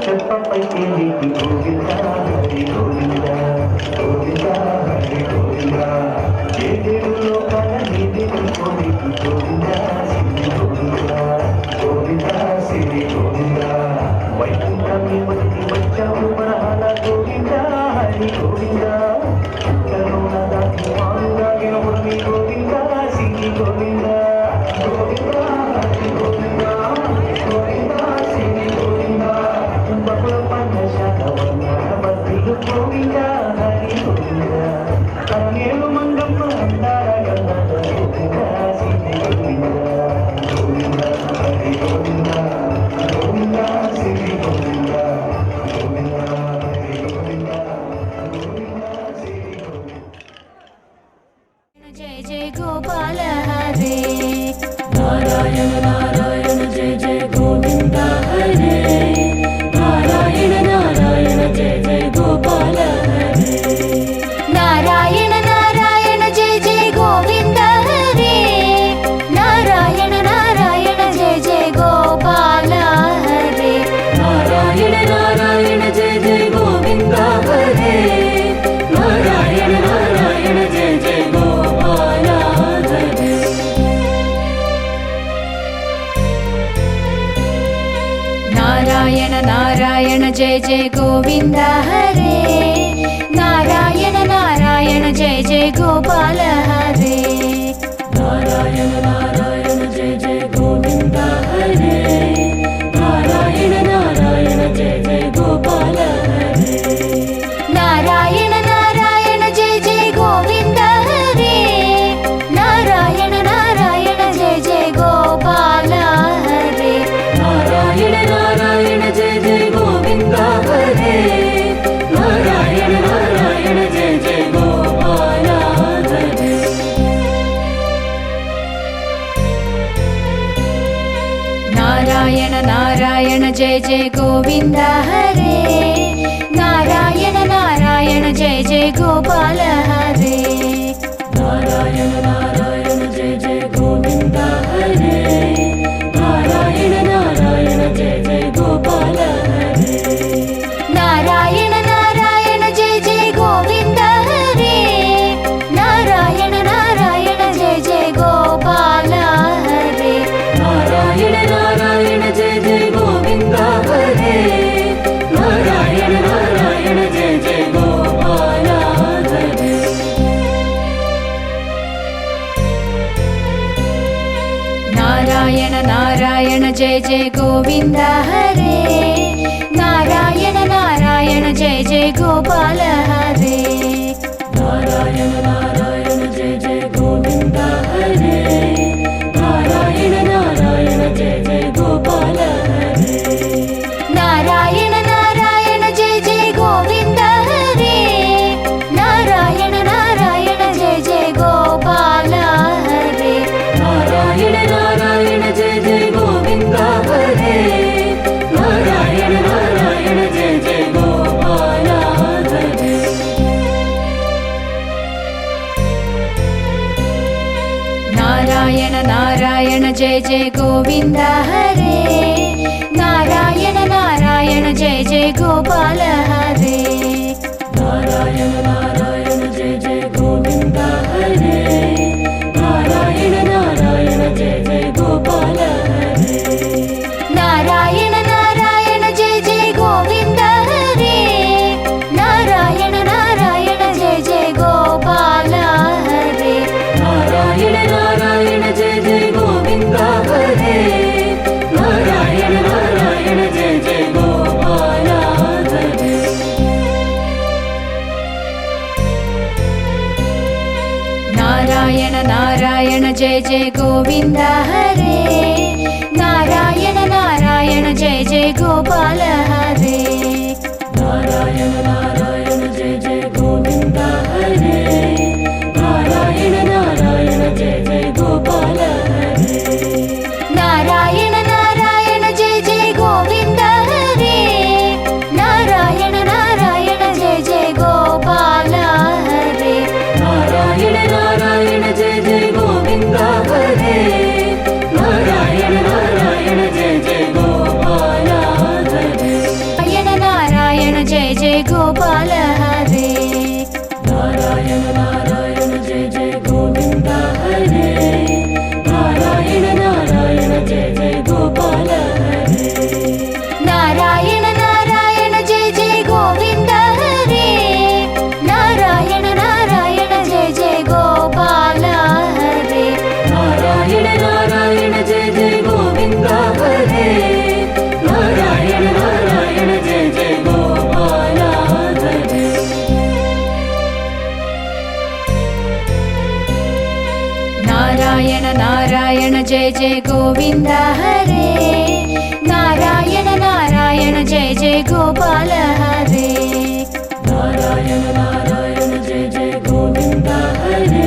చెప్పపై తేలిటి గోవింద హరి గోవింద గోవింద హరి గోవింద ఏడేడు లోకాల నీదేవి కోరికి గోవింద శ్రీ గోవింద గోవింద శ్రీ గోవింద వైకుంఠాన్ని వచ్చి వచ్చావు వరహాల గోవింద హరి గోవింద కరుణ దాటి మానుగాగే మురళి గోవింద శ్రీ గోవింద గోవింద హరి గోవింద గోవింద శ్రీ గోవింద బహుళ పంచశాల వర్ణిలు గోవింద హరి గోవింద కరణేలు మంగమ్మ అందాల గంధ గోవింద శ్రీ గోవింద గోవింద హరి గోవింద గోవింద శ్రీ గోవింద గోవింద హరి గోవింద గోవింద శ్రీ గోవింద. జయ జయ గోపాల హరే నారాయణ నారాయణ జయ జయ గోవింద హరే నారాయణ నారాయణ జయ జయ గోపాల హరే నారాయణ నారాయణ జయ జయ గోవింద హరే నారాయణ నారాయణ జయ జయ గోపాల హరే నారాయణ నారాయణ జయ జయ గోవింద హరే నారాయణ నారాయణ జయ జయ గోపాల హరే నారాయణ నారాయణ జయ జయ గోవింద హరే నారాయణ నారాయణ జయ జయ గోపాల హరే నారాయణ నారాయణ జయ జయ గోవింద హరే నారాయణ నారాయణ జయ జయ గోపాల హరే నారాయణ నారాయణ జయ జయ గోవింద హరే నారాయణ నారాయణ జయ జయ గోపాల హరే నారాయణ నారాయణ జయ జయ గోవింద హరే నారాయణ నారాయణ జయ జయ గోపాల హరే నారాయణ నారాయణ జయ జయ గోవింద హరే నారాయణ నారాయణ జయ జయ గోపాల హరే నారాయణ నారాయణ జయ జయ గోవింద హరే నారాయణ నారాయణ జయ జయ గోపాల హరే నారాయణ నారాయణ జయ జయ గోవింద హరే నారాయణ నారాయణ జయ జయ గోపాల హరే నారాయణ నారాయణ జయ జయ గోవింద హరే నారాయణ నారాయణ జయ జయ గోపాల హరే నారాయణ నారాయణ జయ జయ గోవింద హరే నారాయణ నారాయణ జయ జయ గోపాల హరే నారాయణ నారాయణ జయ జయ గోవింద హరే నారాయణ నారాయణ జయ జయ గోపాల హరే నారాయణ నారాయణ జయ జయ గోవింద హరే నారాయణ నారాయణ జయ జయ గోపాల హరే నారాయణ నారాయణ జయ జయ గోవింద హరే నారాయణ నారాయణ జయ జయ గోపాల హరే నారాయణ నారాయణ జయ జయ గోవింద హరే నారాయణ నారాయణ జయ జయ గోపాల హరే నారాయణ నారాయణ జయ జయ గోవింద హరే నారాయణ నారాయణ జయ జయ గోపాల హరే నారాయణ నారాయణ జయ జయ గోవింద హరే నారాయణ నారాయణ జయ జయ గోపాల హరే నారాయణ నారాయణ జయ జయ గోవింద హరే నారాయణ నారాయణ జయ జయ గోపాల హరే నారాయణ నారాయణ జయ జయ గోవింద హరే నారాయణ నారాయణ జయ జయ గోపాల హరే నారాయణ నారాయణ జయ జయ గోవింద హరే నారాయణ నారాయణ జయ జయ గోపాల హరే నారాయణ నారాయణ జయ జయ గోవింద హరే నారాయణ నారాయణ జయ జయ గోపాల హరే నారాయణ నారాయణ జయ జయ గోవింద హరే नारायण जय जय गोविन्द हरे नारायण नारायण जय जय गोपाल हरे नारायण नारायण जय जय गोविन्द हरे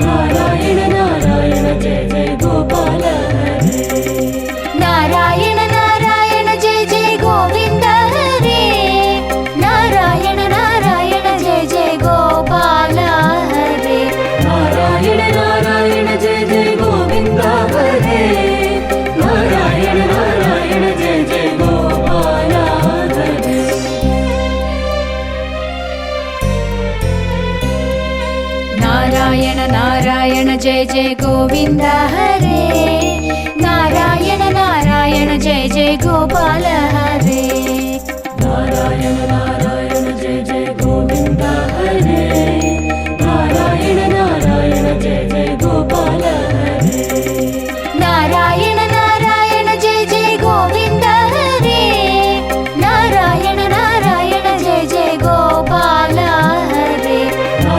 नारायण नारायण जय जय गोपाल हरे नारायण नारायण जय जय गोविन्द हरे नारायण नारायण जय जय गोपाल हरे नारायण नारायण जय जय गोविन्द हरे नारायण नारायण जय जय गोपाल हरे नारायण नारायण जय जय गोविन्द हरे नारायण नारायण जय जय गोपाल हरे नारायण नारायण जय जय गोविन्द हरे नारायण नारायण जय जय गोपाल हरे नारायण नारायण जय जय गोविन्द हरे नारायण नारायण जय जय गोपाल हरे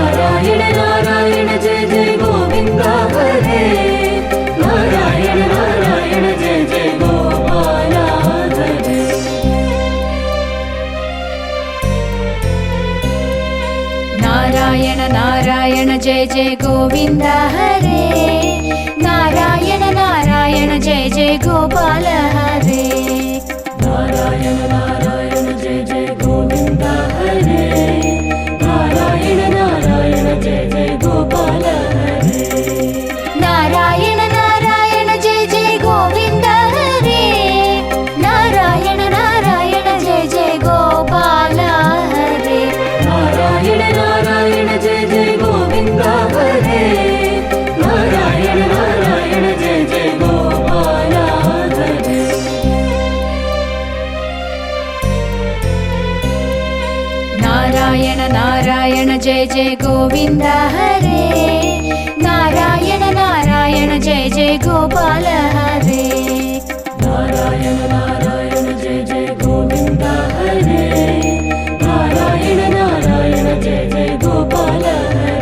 नारायण नारायण जय जय गोविन्द हरे नारायण नारायण जय जय गोपाल हरे नारायण नारायण जय जय गोविन्द हरे नारायण नारायण जय जय गोपाल हरे नारायण नारायण जय जय गोविन्द हरे नारायण नारायण जय जय गोपाल हरे नारायण नारायण जय जय गोविन्द हरे नारायण नारायण जय जय गोपाल हरे नारायण नारायण जय जय गोविन्द हरे नारायण नारायण जय जय गोपाल हरे नारायण नारायण जय जय गोविन्द हरे नारायण नारायण जय जय गोपाल हरे नारायण नारायण जय जय गोविन्द हरे नारायण नारायण जय जय गोपाल हरे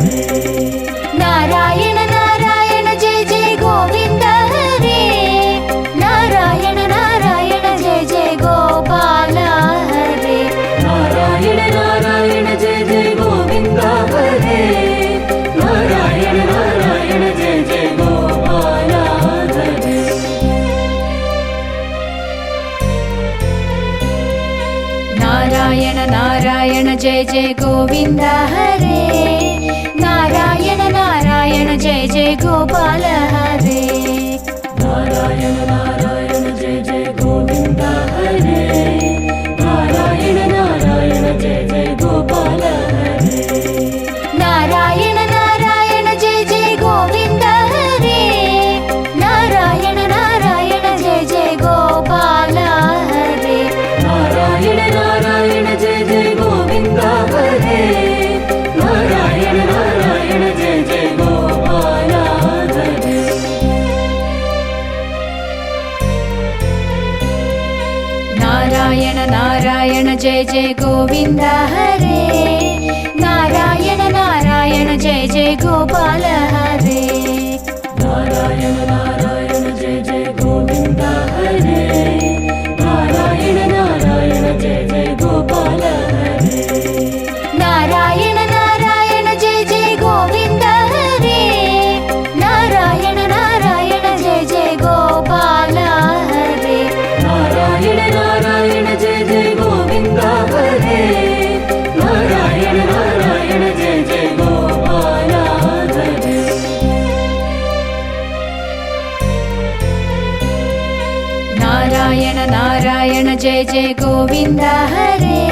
नारायण नारायण जय जय गोविन्द हरे नारायण नारायण जय जय गोपाल हरे नारायण नारायण जय जय गोविन्द हरे नारायण नारायण जय जय गोपाल हरे नारायण नारायण जय जय गोविन्द हरे नारायण नारायण जय जय गोपाल हरे नारायण नारायण जय जय गोविन्द हरे नारायण नारायण जय जय गोपाल हरे नारायण नारायण जय जय गोविन्द हरे नारायण नारायण जय जय गोपाल हरे नारायण नारायण जय जय गोविन्द हरे नारायण नारायण जय जय गोपाल हरे नारायण नारायण जय जय गोविन्द हरे नारायण नारायण जय जय गोपाल हरे नारायण नारायण जय जय गोविन्द हरे नारायण नारायण जय जय गोपाल हरे नारायण नारायण जय जय गोविन्द हरे नारायण नारायण जय जय गोपाल हरे नारायण नारायण जय जय गोविन्द हरे नारायण नारायण जय जय गोपाल हरे नारायण नारायण जय जय गोविन्द हरे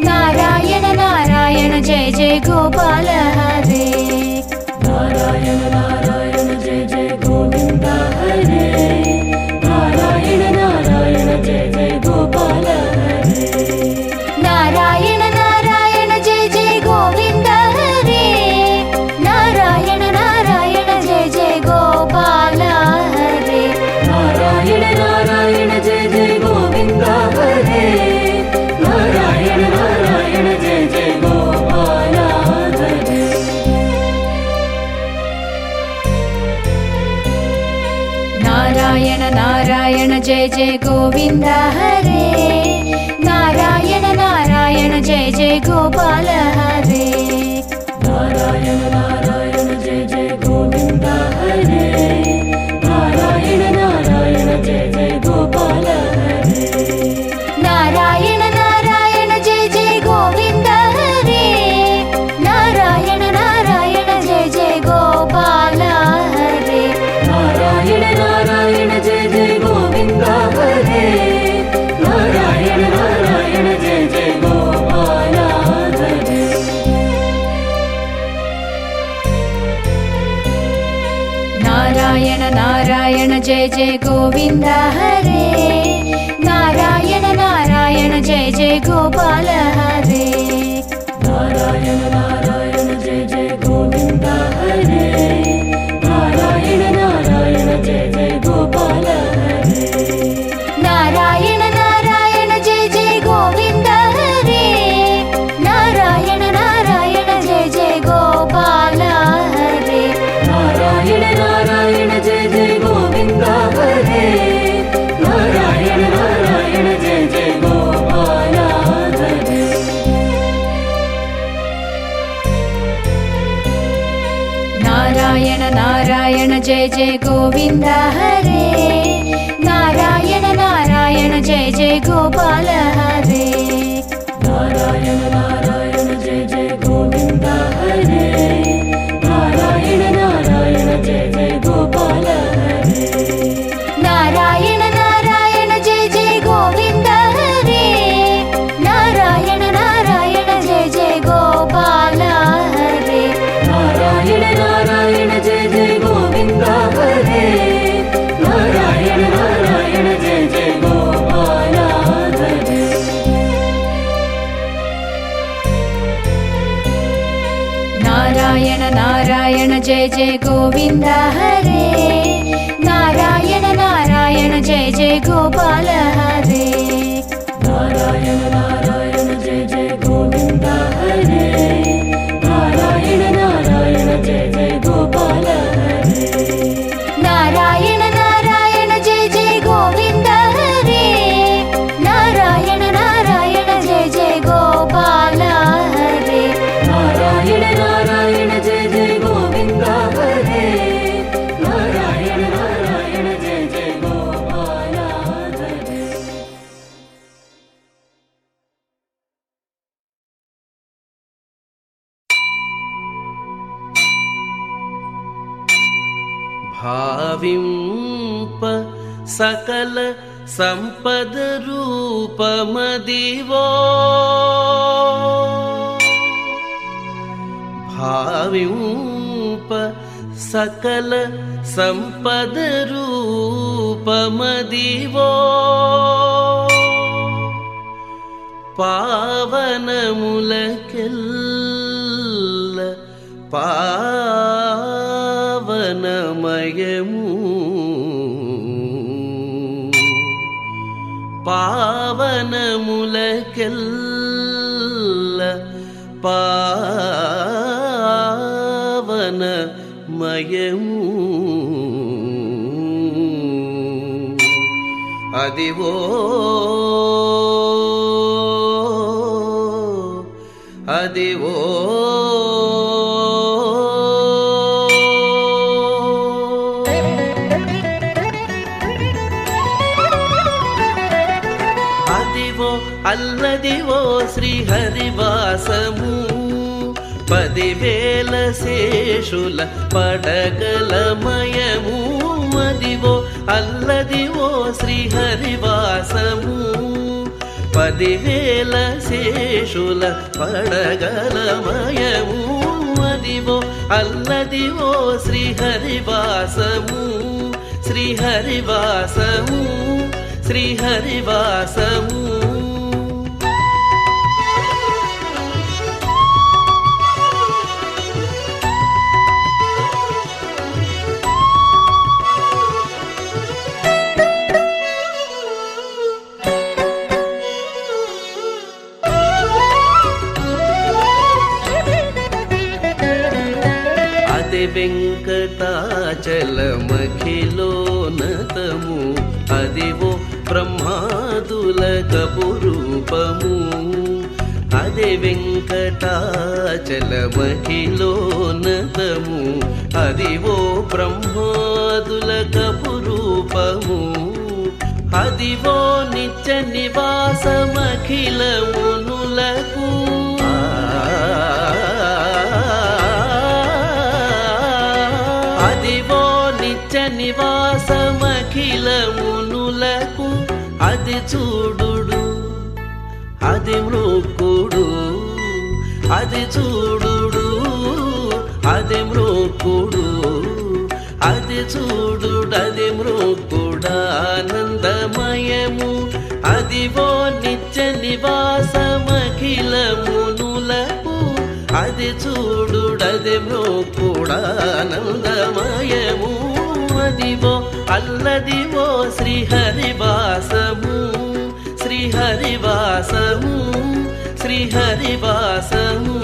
नारायण नारायण जय जय गोपाल हरे नारायण नारायण जय जय गोविन्द हरे नारायण नारायण जय जय गोपाल हरे नारायण नारायण जय जय गोविन्द हरे नारायण नारायण जय जय गोपाल हरे नारायण नारायण जय जय गोविन्द हरे नारायण नारायण जय जय गोपाल हरे నారాయణ నారాయణ జయ జయ గోవింద హరే నారాయణ నారాయణ జయ జయ గోపాల హరే నారాయణ నారాయణ జయ జయ గోవింద హరే నారాయణ నారాయణ జయ జయ గోపాల హరే నారాయణ నారాయణ జయ జయ గోవింద హరే నారాయణ నారాయణ జయ జయ గోపాల హరే నారాయణ నారాయణ జయ జయ గోవింద హరే నారాయణ నారాయణ జయ జయ గోపాల హరే నారాయణ నారాయణ జయ జయ గోవింద హరే నారాయణ నారాయణ జయ జయ గోపాల హరే నారాయణ నారాయణ జయ జయ గోవింద హరే నారాయణ నారాయణ జయ జయ గోపాల హరే నారాయణ నారాయణ జయ జయ గోవింద హరే నారాయణ నారాయణ జయ జయ గోపాల హరే నారాయణ నారాయణ జయ జయ గోవింద హరే నారాయణ నారాయణ జయ జయ గోపాల హరే నారాయణ నారాయణ జయ జయ గోవింద హరే నారాయణ నారాయణ జయ జయ గోపాల హరే నారాయణ నారాయణ జయ జయ గోవింద హరే నారాయణ నారాయణ జయ జయ గోపాల హరే నారాయణ నారాయణ జయ జయ గోవింద హరే నారాయణ నారాయణ జయ జయ గోపాల హరే నారాయణ నారాయణ జయ జయ గోవింద హరే నారాయణ నారాయణ జయ జయ గోపాల హరే నారాయణ నారాయణ జయ జయ గోవింద హరే నారాయణ నారాయణ జయ జయ గోపాల హరే నారాయణ నారాయణ జయ జయ గోవింద హరే నారాయణ నారాయణ జయ జయ గోపాల హరే నారాయణ నారాయణ జయ జయ గోవింద హరే నారాయణ నారాయణ జయ జయ గోపాల హరే నారాయణ నారాయణ జయ జయ గోవింద హరే నారాయణ నారాయణ జయ జయ గోపాల హరే భావింప సకల సంపద రూపమదివో భావింప సకల సంపద రూపమదివో పావనములకెల్ల పావనమయము పావనములకెల్ల పావనమయము అదివో అదివో అదివో అల్లదివో శ్రీహరివాసము 10,000 శేషుల పడగలమయము అదివో అల్లదివో శ్రీహరివాసము 10,000 శేషుల పడగలమయము అదివో అల్లదివో శ్రీహరివాసము శ్రీహరివాసము శ్రీహరివాసము వెంకటాచలమఖిలోనతము అదివో బ్రహ్మాదులకపు రూపము అదే వెంకటాచలమఖిలోనతము అదివో బ్రహ్మాదులకపు రూపము అదివో నిత్య నివాసమఖిలమునులకు అదివో నిత్య నివాసమఖిలమునులకు అది చూడుడు అది మృక్కుడు అది చూడుడు అది మృక్కుడు అది చూడుడు అది మృక్కుడానందమయము అదివో నిత్య నివాసమఖిలమునులకు అది చూడుడది మృక్కుడానందమయము అదివో అల్లదివో శ్రీహరివాసము శ్రీహరివాసము శ్రీహరివాసము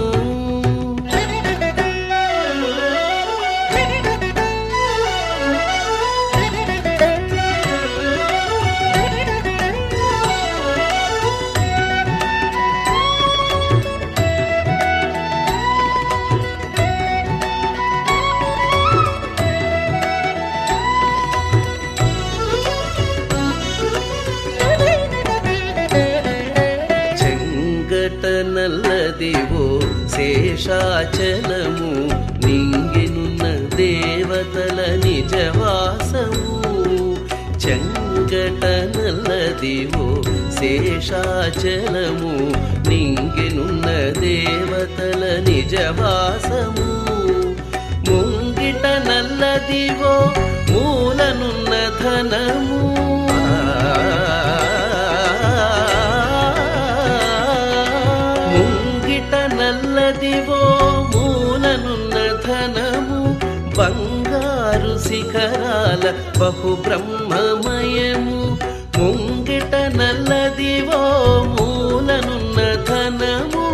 నల్లదివో శేషాచలము నింగినున్న దేవతల నిజవాసము చెంగట నల్లదివో శేషాచలము నింగినున్న దేవతల నిజవాసము ముంగిట నల్లదివో మూలనున్న ధనము నల్లదివో మూలనున్న ధనము బంగారు శిఖరాల బహు బ్రహ్మమయము ముంగిట నల్లదివో మూలనున్న ధనము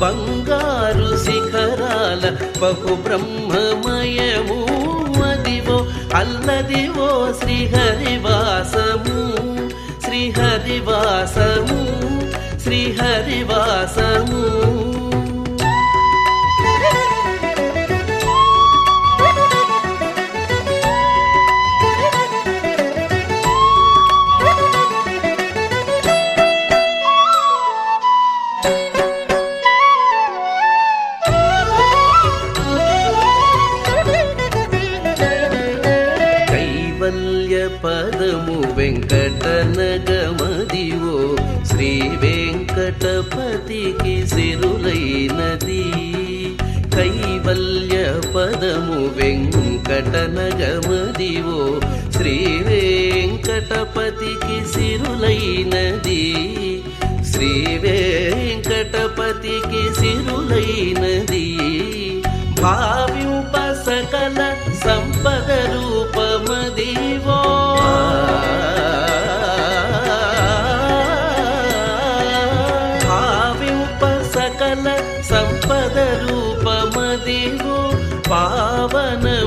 బంగారు శిఖరాల బహు బ్రహ్మమయము అదివో అల్లదివో శ్రీహరివాసము శ్రీహరివాసము శ్రీహరివాసము పదము వెంకటనగమదివో శ్రీ వెంకటపతికి సిరులైనది కైవల్య పదము వెంకటనగమదివో శ్రీ వెంకటపతికి సిరులైనది శ్రీ వెంకటపతికి సిరులైనది భావ్యుప సకల సంపద రూపమదివో భావ్యుప సకల సంపద రూపమదివో పావనములకెల్ల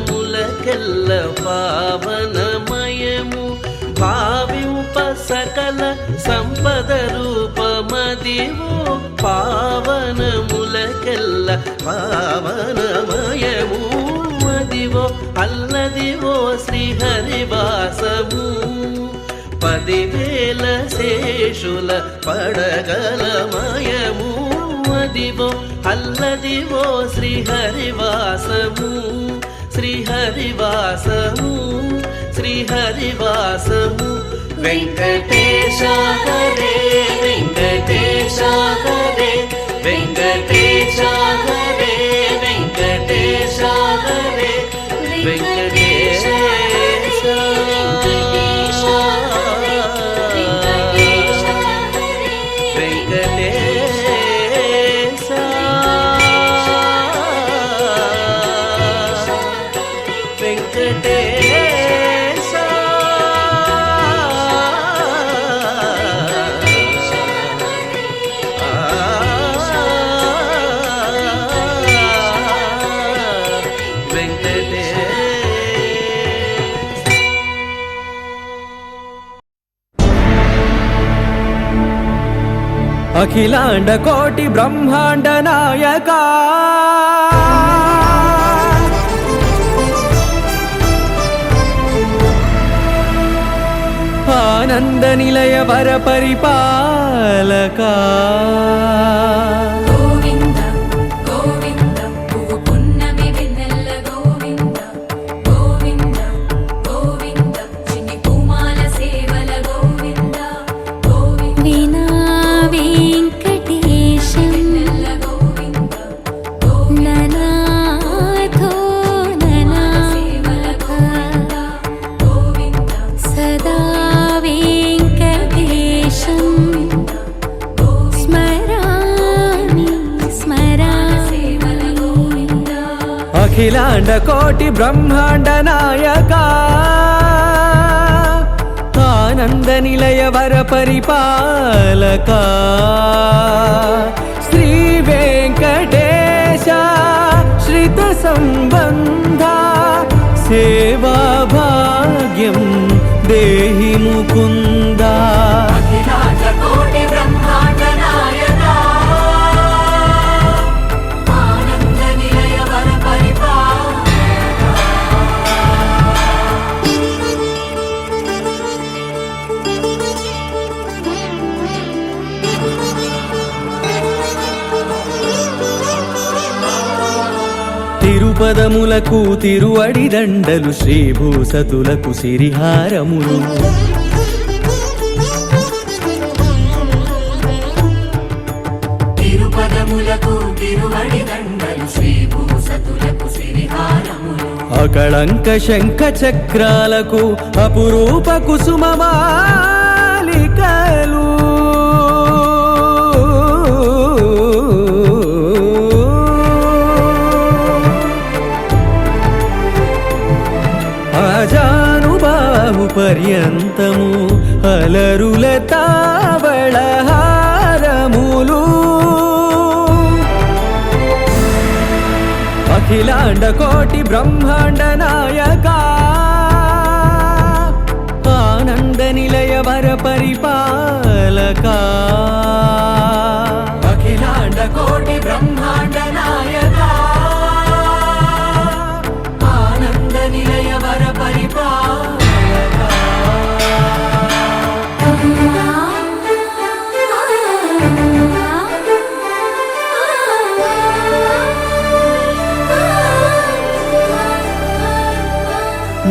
పావనమయము భావ్యుప సకల సంపద రూపమదివో పావనములకెల్ల పావనమయము అదివో అల్లదివో శ్రీహరివాసము 10,000 శేషుల పడగలమయము అదివో అల్లదివో శ్రీహరివాసము శ్రీహరివాసము శ్రీహరివాసము వెంకటేశ హరే వెంకటేశ హరే వెంకటేశ హరే వెంకటేశ హరే వెంకటేశ అఖిలాండ కోటి బ్రహ్మాండ నాయక ఆనంద నిలయ వర పరిపాలక గోవింద గోవింద పువ్వు పున్నమి వెన్నెల గోవింద గోవింద గోవింద చిన్ని పూమాల సేవల గోవింద గోవింద వినా వెంకటేశం వెన్నెల గోవింద గోవింద ననాథో సేవల ననాథ గోవింద గోవింద సదా వెంకటేశం స్మరామి సేవల స్మరామి గోవింద అఖిలాండ కోటి బ్రహ్మాండ నాయక ఆనంద నిలయ వర పరిపాలక శ్రీ వెంకటేశ శ్రిత సంబంధ సేవా భాగ్యం దేహి ముకుంద అఖిలాండ కోటి బ్రహ్మాండ నాయక ఆనంద నిలయ వర తిరుపదములకు తిరువడి దండలు శ్రీభూసతులకు సిరిహారములు తిరుపదములకు తిరువడి దండలు శ్రీభూసతులకు సిరిహారములు అకళంక శంఖ చక్రాలకు అపురూప కుసుమమాలికలు అజానుబాహు పర్యంతము అలరుల తావళహారములు అఖిలాండ కోటి బ్రహ్మాండ నాయక ఆనంద నిలయ వర పరిపాలక అఖిలాండ కోటి బ్రహ్మాండ నాయక ఆనంద నిలయ వర పరిపాలక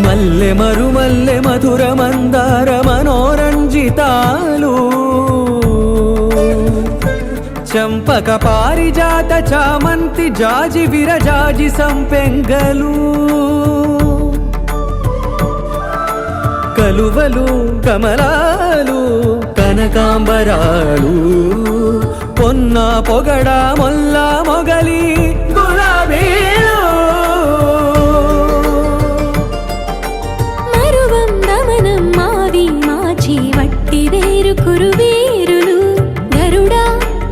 మల్లె మరుమల్లె మధుర మందార మనోరంజితాలు చంపక పారిజాత చామంతి జాజి విరజాజి సంపెంగలు కలువలు కమలాలు కనకాంబరాలు పొన్న పొగడ మొల్ల మొగలి గులాబీలు మరువం దమనం మావి మాచి వట్టి వేరు కురువీరులు గరుడా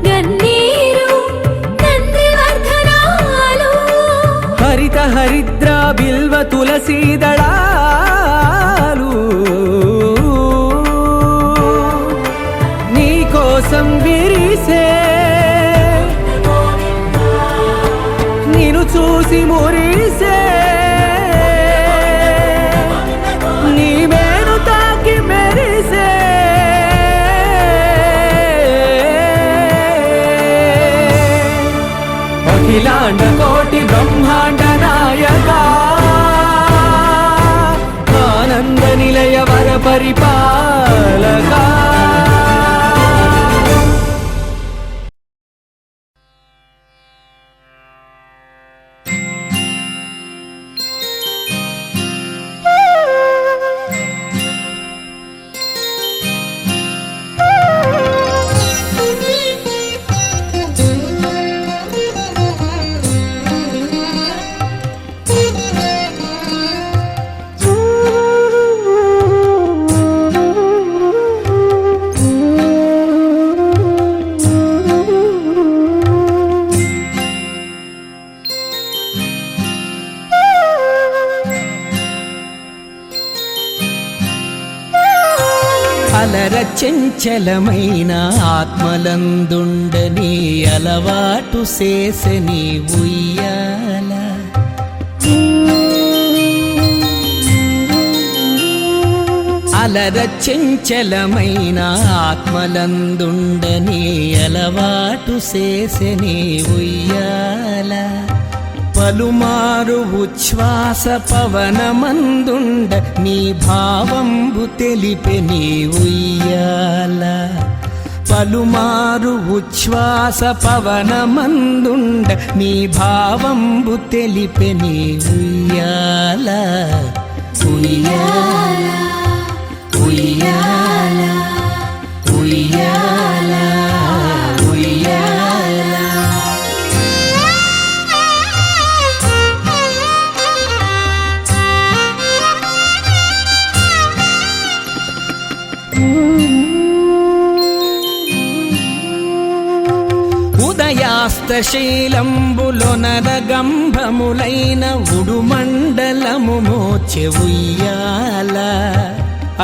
గన్నేరు నందివర్ధనాలు హరిత హరిద్ర బిల్వ తులసీ దళాలు నీ కోసం విరిసే నిన్ను చూసి మురిసే నీ మేను తాకి మెరిసే అఖిలాండ కోటి బ్రహ్మాండ నాయక ఆనంద నిలయ వర పరిపాలక అలర చెంచలమైన ఆత్మలందుండని అలవాటు చేసని ఉయ్యాల అలర చెంచలమైన ఆత్మలందుండని అలవాటు చేసని ఉయ్యాల పలుమారు ఉచ్ఛ్వాస పవనమందుండ నీ భావంబు తెలిపె నీ ఉయ్యాల పలుమారు ఉచ్ఛ్వాస పవనమందుండ నీ భావంబు తెలిపె నీ ఉయ్యాల ఉయ్యాల ఉయ్యాల ఉయ్యాల ఉయ్యాల ఉదయాస్తశైలంబులొనరగంభములైన ఉడుమండలము మోచె ఉయ్యాల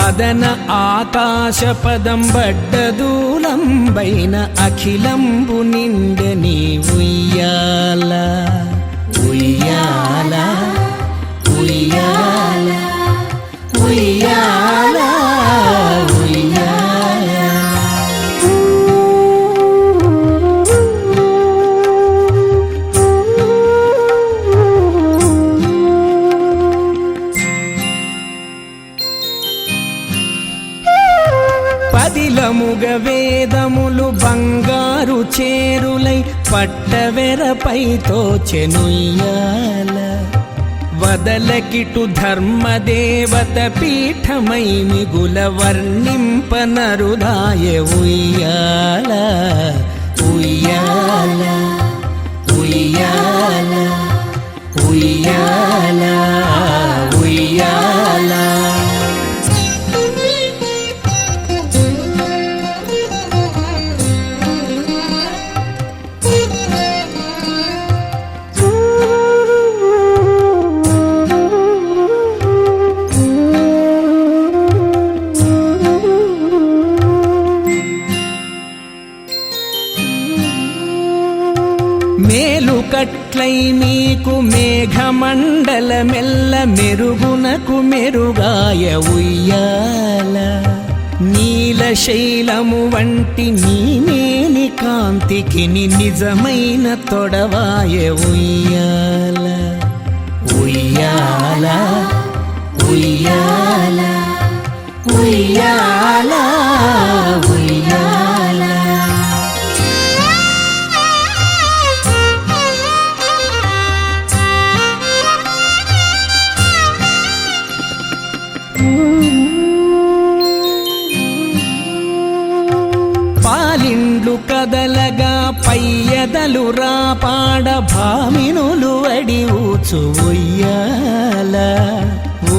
అదన ఆకాశపదం బడ్డదూలంబైన అఖిలంబు నిండెని ఉయ్యాల ఉయ్యాల ఉయ్యాల ఉయ్యాల ఉయ్యాల పదిలముగ వేదములు బంగారు చేరులై పట్టవెరపై తోచెనుయ్యాల వదలకిటు ధర్మదేవత పీఠమై మిగుల వర్ణింపనరుదాయ ఉయ్యాల ఉయ్యాల ఉయ్యాల ఉయ్యాల ఉయ్యాల మేలుకట్లై మీకు మేఘమండలమెల్ల మెరుగునకు మెరుగాయ ఉయ్యాల నీలశైలము వంటి నీ మేని కాంతికి నిజమైన తొడవాయ ఉయ్యాల ఉయ్యాల ఉయ్యాల ఉయ్యాల ఉయ్యాల పాలిండ్లు కదలగా పయ్యదలు రాపాడ భామినులు అడి ఊచు ఉయ్యాల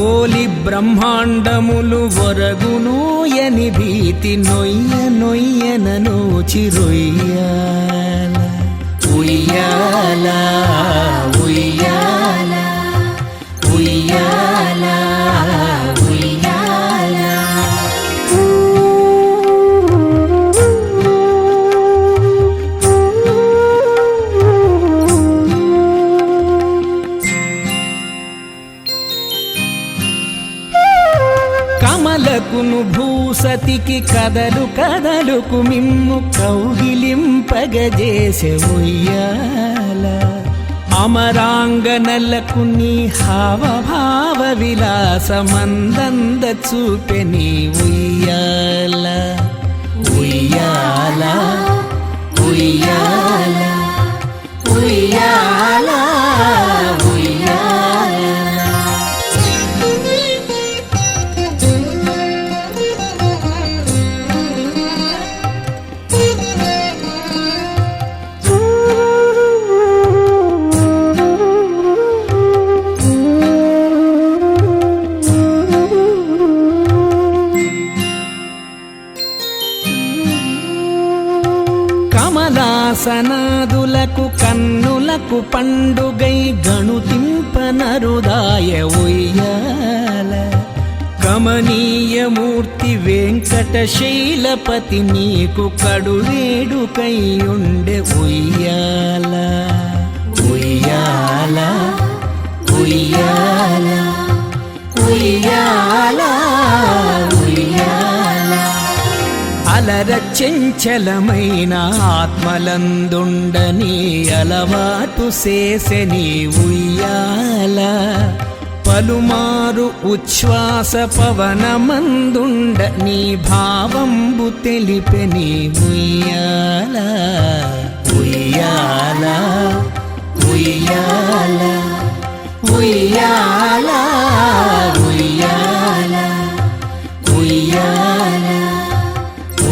ఓలి బ్రహ్మాండములు ఒరగునూయని భీతి నొయ్య నొయ్యనను చిరుయ్యాల ఉయ్యాల ఉయ్యాల ఉయ్యాల ఉయ్యాల కమలకును భూసతికి కదలు కదలుకు మిమ్ము కౌగిలింపగజేసె ఉయ్యాల అమరాంగనలకు నీ హావభావ విలాసమందంద చూపె నీ ఉయ్యాల ఉయ్యాల ఉయ్యాల ఉయ్యాల ఉయ్యాల కమలాసనాదులకు కన్నులకు పండుగై గణుతింపనరుదాయ ఉయ్యాల కమనీయమూర్తి వెంకటశైలపతి నీకు కడువేడుకై ఉండే ఉయ్యాల ఉయ్యాల ఉయ్యాల ఉయ్యాల ఉయ్యాల అలర చెంచలమైన ఆత్మలందుండని అలవాటు చేసెని ఉయ్యాల పలుమారు ఉచ్ఛ్వాస పవనమందుండ నీ భావంబు తెలిపెని ఉయ్యాల ఉయ్యాల ఉయ్యాల ఉయ్యాల ఉయ్యాల ఉయ్యాల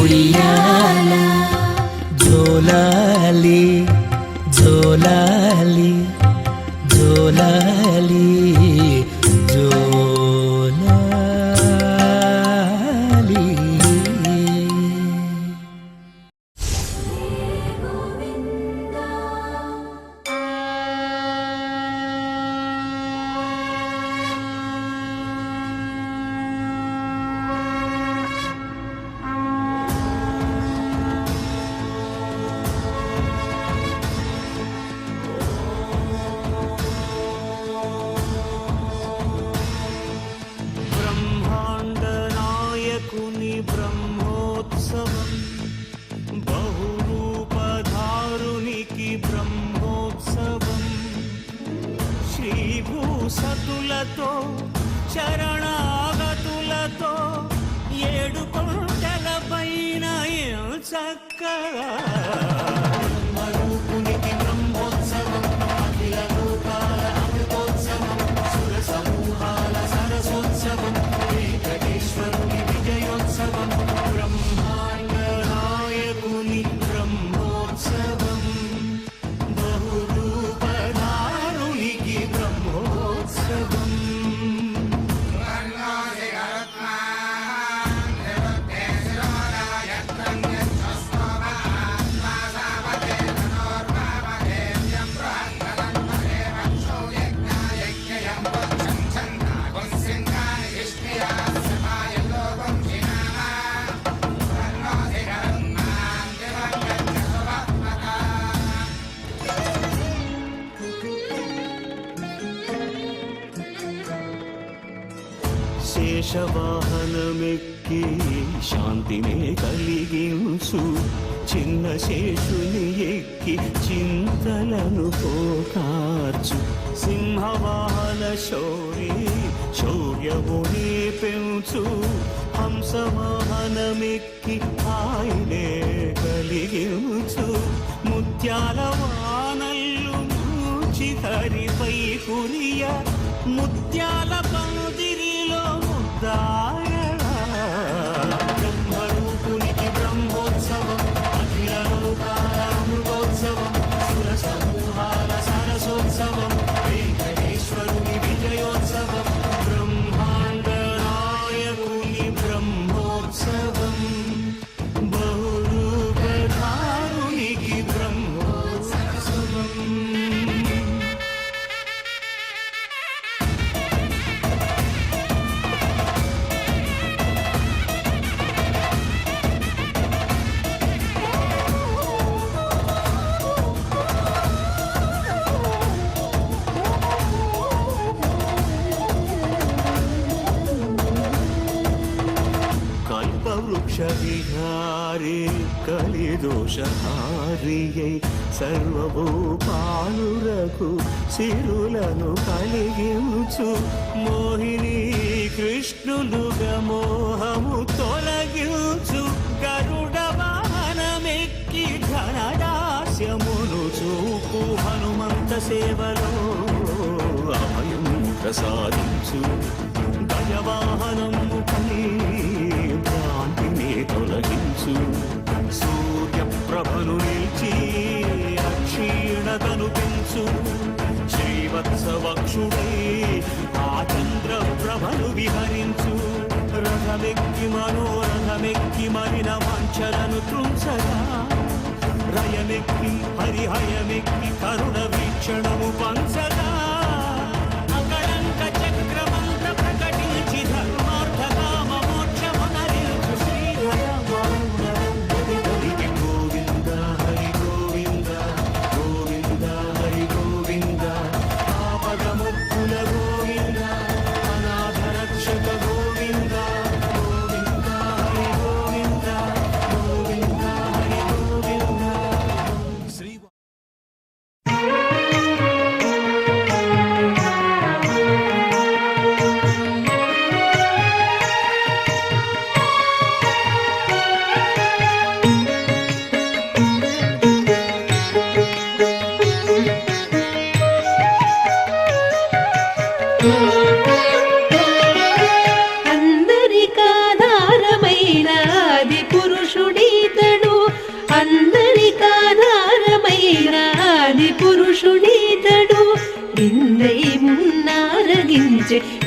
ఉయ్యాల జోలాలి జోలాలి జోలాలి జోలాలి బ్రహ్మాండనాయకుని బ్రహ్మోత్సవం బహురూపధారునికి బ్రహ్మోత్సవం శ్రీభూసతులతో శరణాగతులతో 7 కొండల పైన చక్కగా బ్రహ్మరూపునికి బ్రహ్మోత్సవం అఖిల లోకాల అమృతోత్సవం సుర సమూహాల సరసోత్సవం వెంకటేశ్వరుని విజయోత్సవం బ్రహ్మాండ నాయకుని బ్రహ్మోత్సవం బహురూపధారునికి బ్రహ్మోత్సవం శేషవాహనమెక్కి శాంతినే కలిగించు చిన్న శేషుని ఎక్కి చింతలను పోకార్చు సింహవాహన శౌర్యముని పెంచు హంసవాహనమెక్కి ఆయనే కలిగించు ముత్యాల వానల్లు మూచి హరిపై కురియ ముత్యాల పందిరిలో బ్రహ్మరూపునికి బ్రహ్మోత్సవం అఖిల లోకాల అమృతోత్సవం సుర సమూహాల సరసోత్సవం వెంకటేశ్వరుని విజయోత్సవం బ్రహ్మాండ నాయకుని బ్రహ్మోత్సవం బహురూపధారునికి బ్రహ్మోత్సవం కల్పవృక్షవిహారి కలిదోషహారియై సర్వభూపాలురకు సిరులను కలిగించు మోహిని కృష్ణులుగా మోహము తొలగించు గరుడ వాహనమెక్కి ఘనదాస్యమును చూపు హనుమంత సేవలో అభయం ప్రసాదించు గజవాహనము పని భ్రాంతిని తొలగించు సూర్యప్రభను నిలిచి అక్షీణతను పెంచు శ్రీవత్సవక్షుడై ఆ చంద్రప్రభను విహరించు రథమెక్కి మనోరథమెక్కి మరిన వాంఛలను త్రుంచగా రయమెక్కి హరిహయమెక్కి కరుణ వీక్షణము పంచగా అకళంక చక్రమంత ప్రకటించి ధర్మార్థ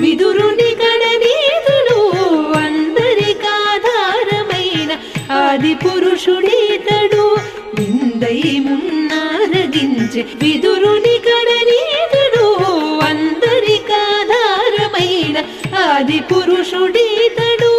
విదురుని కడనీతుడు అందరికాధారమైన ఆది పురుషుడీతడు విందై మున్నారగించే విదురుని కడనీతుడు అందరికాధారమైన ఆది పురుషుడీతడు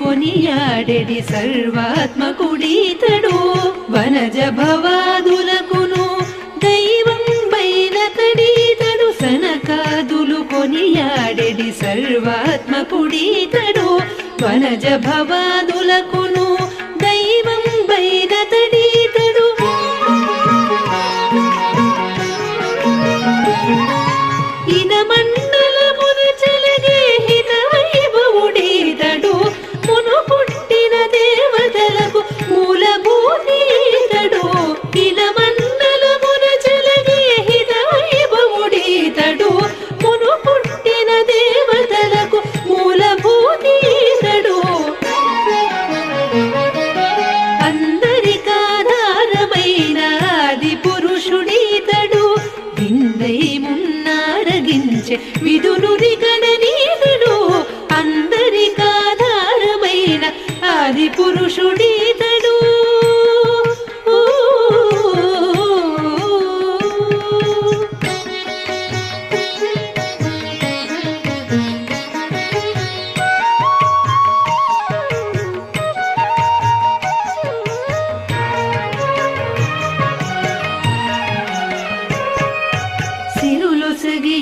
కొనియాడెడి సర్వాత్మకుడీతడు వనజ భవాదులకును దైవం బైనతడీతడు సనకాదులు కొనియాడెడి సర్వాత్మకుడీతడు వనజ భవాదులకును దైవం బైనతడీతడు ఇన మండలమున చెలగే హిత వైభవుడీతడు మును పుట్టిన దేవతలకు మూలభూతీతడు ఇన మండలమున చెలగే హిత వైభవుడీతడు మును పుట్టిన దేవతలకు మూలభూతీతడు అందరికాధారమైన ఆది పురుషుడీతడు విందై మున్నారగించే విదురుని గణనీతుడు అందరికాధారమైన ఆది పురుషుడీతడు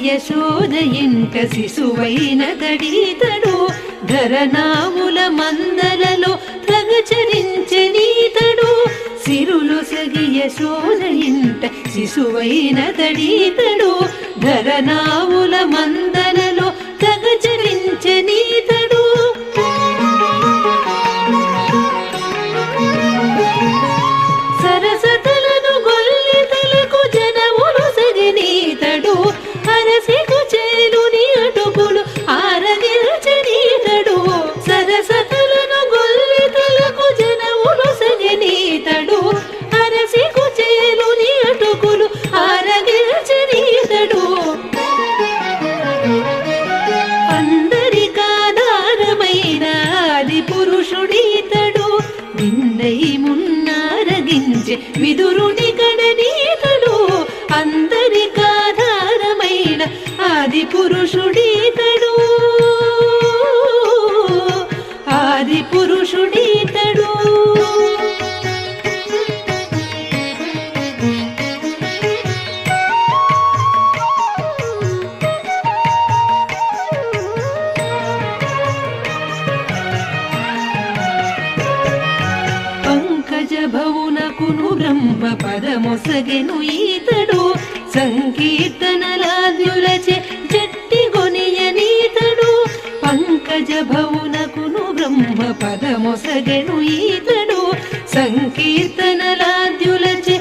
యశోద ఇంట శిశువైన తడీతడు ధరనావుల మందలలో తగచరించెనీతడు సిరులు సగి యశోద ఇంట శిశువైన తడీతడు ధరనావుల మందలలో తగచరించెనీతడు సరసతలను గొల్లితలకు జనములు సగినీతడు అరసికు చేలుని అటుకులు ఆరగిల్చనీతడు సరసతలను గొల్లితలకు జనములు సగినీతడు అరసికు చేలుని అటుకులు ఆరగిల్చనీతడు అందరికాధారమైన ఆది పురుషుడీతడు విందై మున్నారగించే విదురుని గణనీతుడు అందరికాధారమైన ఆది పురుషుడీతడు ఆది పురుషుడీతడు భవునకును బ్రహ్మ పదమొసగెను ఈతడు సంకీర్తనలాద్యులచే జట్టి గొనియనీతడు పంకజ భవునకును బ్రహ్మ పదమొసగెను ఈతడు సంకీర్తనలాద్యులచే